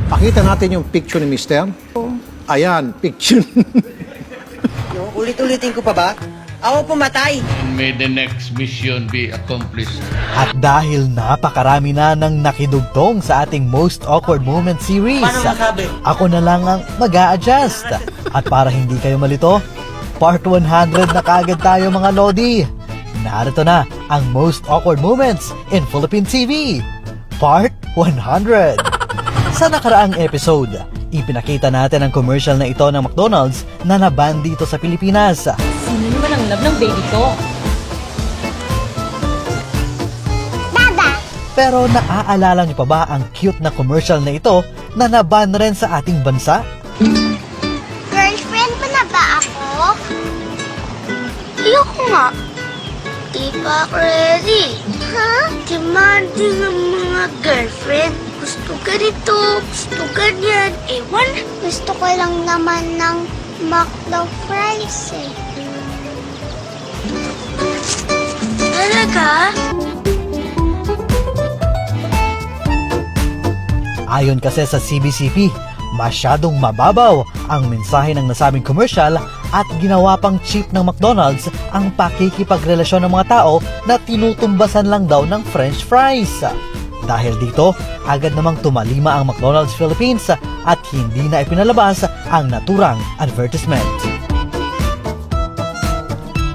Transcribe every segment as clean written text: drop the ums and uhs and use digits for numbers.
Pakita natin yung picture ni Mister. Ayan, picture. Ulit-ulitin ko pa ba? Ako pumatay. And may the next mission be accomplished. At dahil napakarami na ng nakidugtong sa ating Most Awkward Moment series, Paano masabi? ako na lang ang mag-a-adjust. At para hindi kayo malito, part 100 na kaagad tayo mga Lodi. Narito na ang Most Awkward Moments in Philippine TV, part 100. Sa nakaraang episode, ipinakita natin ang commercial na ito ng McDonald's na naban dito sa Pilipinas. Sino naman ang love ng baby ko? Pero naaalala niyo pa ba ang cute na commercial na ito na naban rin sa ating bansa? Girlfriend mo na ba ako? Ayoko nga. Di pa ako ready. Ha? Demanding ang mga girlfriend. Gusto ganito, gusto ganyan. Ewan, gusto ko lang naman ng McDo fries eh. Talaga? Ayon kasi sa CBCP, masyadong mababaw ang mensahe ng nasabing commercial at ginawa pang cheap ng McDonald's ang pakikipagrelasyon ng mga tao na tinutumbasan lang daw ng French fries. Dahil dito, agad namang tumalima ang McDonald's Philippines at hindi na ipinalabas ang naturang advertisement.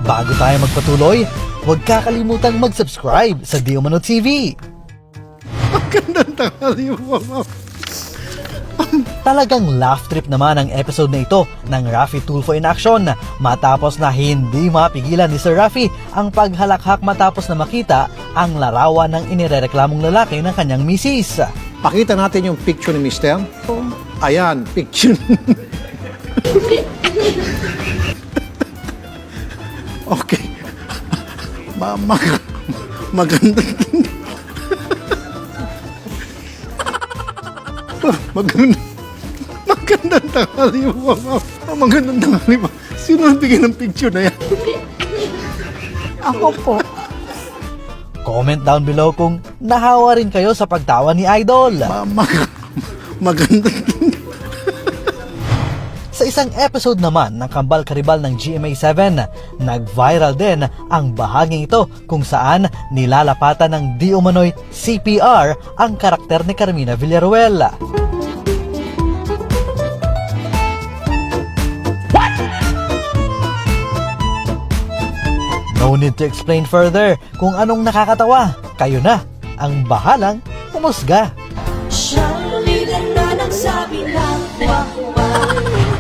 Bago tayo magpatuloy, huwag kakalimutang mag-subscribe sa Di Umano TV. Magandang tanghali po, ma'am. Talagang laugh trip naman ang episode na ito ng Raffy Tulfo in Action matapos na hindi mapigilan ni Sir Raffy ang paghalakhak matapos na makita ang larawan ng inirereklamong lalaki ng kanyang misis. Pakita natin yung picture ni Mister. Ayan, picture. Okay. Magandang magandang tanghali po, ma'am. Magandang tanghali po. Sino ang bigyan ng picture na yan? Ako po. Comment down below kung nahawa rin kayo sa pagtawa ni Idol. Magandang Sa isang episode naman ng Kambal Karibal ng GMA7, nag-viral din ang bahaging ito kung saan nilalapatan ng di umano'y CPR ang karakter ni Carmina Villaruel. No need to explain further kung anong nakakatawa. Kayo na ang bahalang humusga.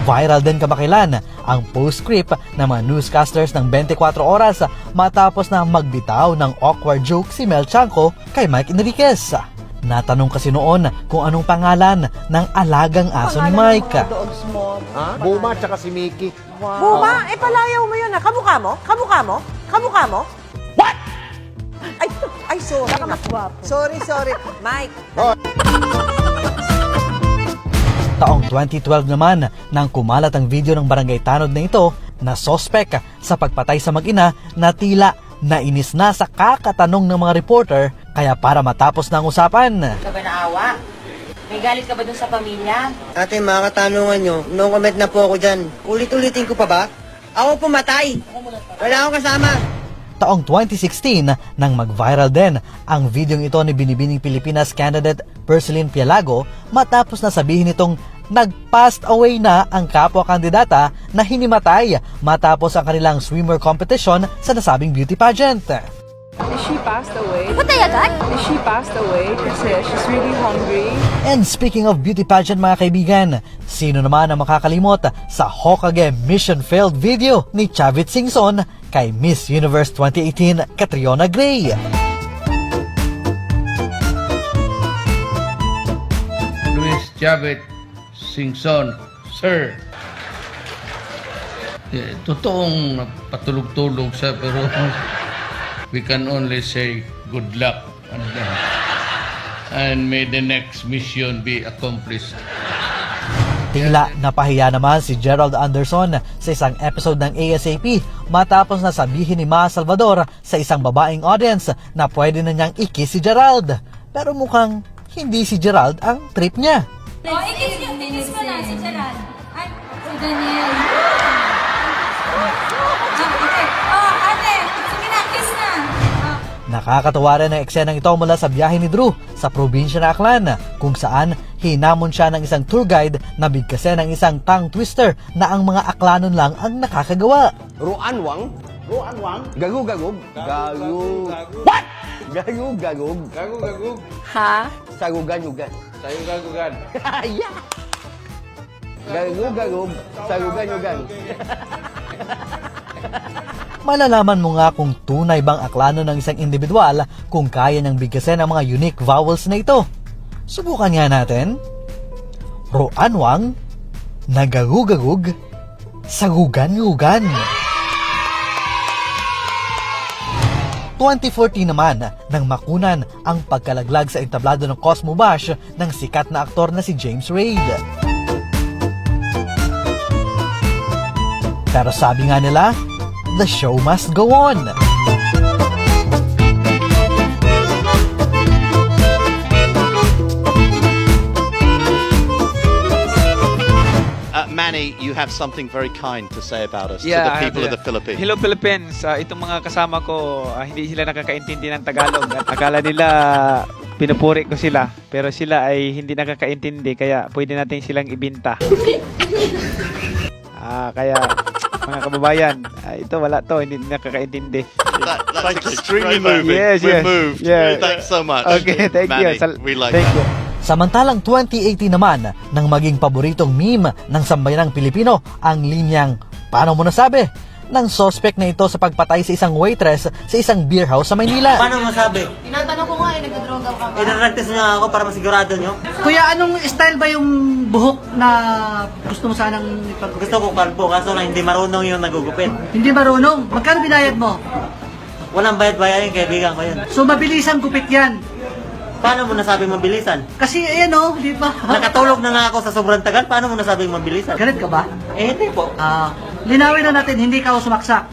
Viral din kamakailan ang post-script ng mga newscasters ng 24 oras matapos na magbitaw ng awkward joke si Mel Chanco kay Mike Enriquez. Natanong kasi noon kung anong pangalan ng alagang aso ni Mike. Buma tsaka si Mickey. Buma? Eh, palayaw mo yun, ha? Kamukha mo? Kamukha mo? Kamukha mo? What? Ay, sorry. Sorry. Mike. Taong 2012 naman nang kumalat ang video ng barangay tanod na ito na sospek sa pagpatay sa mag-ina na tila nainis na sa kakatanong ng mga reporter kaya para matapos na ang usapan. Ka ba naawa? May galit ka ba dun sa pamilya? Ate, mga katanungan nyo, no comment na po ako dyan. Ulit-ulitin ko pa ba? Ako pumatay. Wala akong kasama. Taong 2016 nang mag-viral din ang videong ito ni Binibining Pilipinas candidate Perceline Pialago matapos na sabihin nitong nag-passed away na ang kapwa-kandidata na hinimatay matapos ang kanilang swimmer competition sa nasabing beauty pageant. Is she passed away? Patay agad? Is she passed away kasi she's really hungry? And speaking of beauty pageant mga kaibigan, sino naman ang makakalimot sa Hokage Mission Failed video ni Chavit Singson kay Miss Universe 2018 Catriona Gray? Luis Chavit Singson, sir. Totoong patulog-tulog siya pero we can only say good luck and may the next mission be accomplished. Tila napahiya naman si Gerald Anderson sa isang episode ng ASAP matapos na sabihin ni Ma Salvador sa isang babaeng audience na pwede na niyang i-kiss si Gerald. Pero mukhang hindi si Gerald ang trip niya. Oh, ikiss mo na si Gerald. Ay, si Daniel. Okay. Oh, ate, sige na, kiss na. Nakakatawa rin ang eksenang ito mula sa biyahe ni Drew sa probinsya ng Aklan, kung saan hinamon siya ng isang tour guide na bigkasin ng isang tongue twister na ang mga Aklanon lang ang nakakagawa. Ruanwang? Gagug. What? Gagug. Ha? Sagugan-yugan. Yeah! Gagug. Sagugan-yugan. Malalaman mo nga kung tunay bang Aklano ng isang individual kung kaya niyang bigkasin ang mga unique vowels na ito. Subukan nga natin. Roanwang, nagagugagug, sagugan-yugan. 2014 naman, nang makunan ang pagkalaglag sa entablado ng Cosmo Bash ng sikat na aktor na si James Reid. Pero sabi nga nila, the show must go on. Manny, you have something very kind to say about us, Yeah, to I the people have, of the Philippines. Hello Philippines. Itong mga kasama ko, hindi sila nakakaintindi ng Tagalog. At akala nila pinupuri ko sila, pero sila ay hindi nakakaintindi, kaya pwede natin silang ibinta. Kaya mga kababayan, ito wala to, hindi nakakaintindi. That's extremely moving. Yes, We're yes. moved. Yeah. Thanks so much. Okay, thank Manny, you. we like Thank that. you. Samantalang 2018 naman, nang maging paboritong meme ng sambayanang Pilipino ang linyang "Paano mo nasabi?" ng suspect na ito sa pagpatay sa isang waitress sa isang beer house sa Maynila. Paano masabi? Tinatanong ko nga nagdodroga ka ba? Inaractis niyo ako para masigurado niyo. Kuya, anong style ba yung buhok na gusto mo sanang ipag... Gusto ko kalbo, kaso lang hindi marunong yung nagugupit. Hindi marunong? Magkano binayad mo? Walang bayad-bayad yung kaibigan ko yun. So, mabilisang gupit yan. Paano mo nasabi mabilisan? Kasi, ayan o, di ba? Nakatulog na nga ako sa sobrang tagal, paano mo nasabi mabilisan? Galit ka ba? Eh, hindi po. Linawin na natin, hindi ka sumaksak.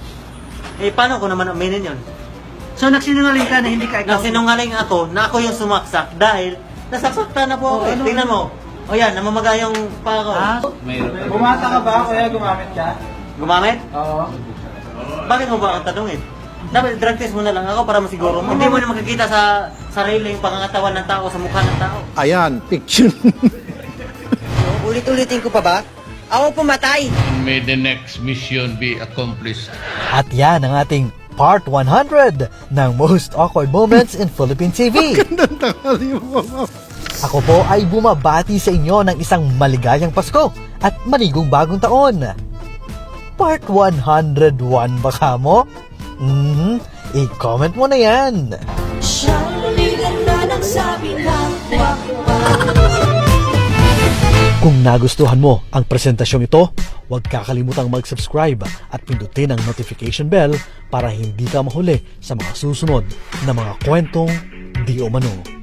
Eh, paano ko naman aminin yun? So, nagsinungaling ka na hindi ka ikaw. Nagsinungaling ako na ako yung sumaksak dahil nasasaktan na po ako. ano? Tingnan mo. O yan, namamaga yung pa ako. Bumata ka ba? Kuya, gumamit ka? Gumamit? Oo. Bakit mo ba ang tanungin? Dapat drug test mo na lang ako para masiguro mo. Hindi mo na makikita sa sarili yung pangangatawan ng tao, sa mukha ng tao. Ayan, fiction. Ulit-ulitin ko pa ba? Ako pumatay! May the next mission be accomplished. At yan ang ating Part 100 ng Most Awkward Moments in Philippine TV. Gandang tanghali mo, ma'am. Ako po ay bumabati sa inyo ng isang maligayang Pasko at maligong bagong taon. Part 101 ba ka mo? I-comment mo na yan. Kung nagustuhan mo ang presentasyong ito, huwag kakalimutang mag-subscribe at pindutin ang notification bell para hindi ka mahuli sa mga susunod na mga kwentong di umano.